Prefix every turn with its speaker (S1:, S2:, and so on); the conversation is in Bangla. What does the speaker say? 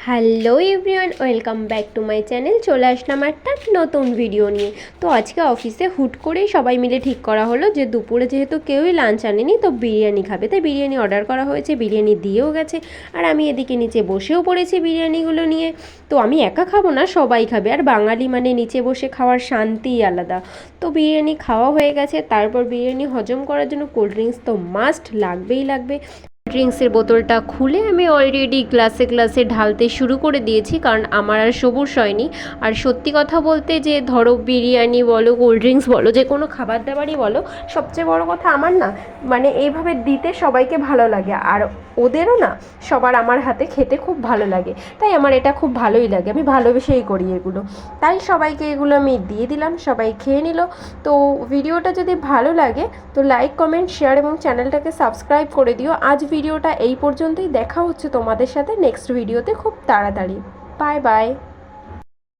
S1: Hello everyone, welcome back to my channel. চলে আসলাম একটা নতুন ভিডিও নিয়ে। তো আজকে অফিসে হুট করেই সবাই মিলে ঠিক করা হলো যে দুপুরে যেহেতু কেউই লাঞ্চ আনেনি, তো বিরিয়ানি খাবে, তাই বিরিয়ানি অর্ডার করা হয়েছে। বিরিয়ানি দিয়েও গেছে, আর আমি এদিকে নিচে বসেও পড়েছি বিরিয়ানিগুলো নিয়ে। তো আমি একা খাবো না, সবাই খাবে, আর বাঙালি মানে নিচে বসে খাওয়ার শান্তিই আলাদা। তো বিরিয়ানি খাওয়া হয়ে গেছে, তারপর বিরিয়ানি হজম করার জন্য কোল্ড ড্রিঙ্কস তো মাস্ট লাগবেই লাগবে। ড্রিঙ্কসের বোতলটা খুলে আমি অলরেডি গ্লাসে গ্লাসে ঢালতে শুরু করে দিয়েছি, কারণ আমার আর সবুর হয়নি। আর সত্যি কথা বলতে, যে ধরো বিরিয়ানি বলো, কোল্ড ড্রিঙ্কস বলো, যে কোনো খাবার দাবারই বলো, সবচেয়ে বড় কথা আমার না মানে এইভাবে দিতে সবাইকে ভালো লাগে, আর ওদেরও না সবার আমার হাতে খেতে খুব ভালো লাগে। তাই আমার এটা খুব ভালোই লাগে, আমি ভালোবেসেই করি এগুলো। তাই সবাইকে এগুলো আমি দিয়ে দিলাম, সবাই খেয়ে নিল। তো ভিডিওটা যদি ভালো লাগে তো লাইক, কমেন্ট, শেয়ার এবং চ্যানেলটাকে সাবস্ক্রাইব করে দিও। আজ ভিডিওটা এই পর্যন্তই। দেখা হচ্ছে তোমাদের সাথে নেক্সট ভিডিওতে খুব তাড়াতাড়ি। Bye bye.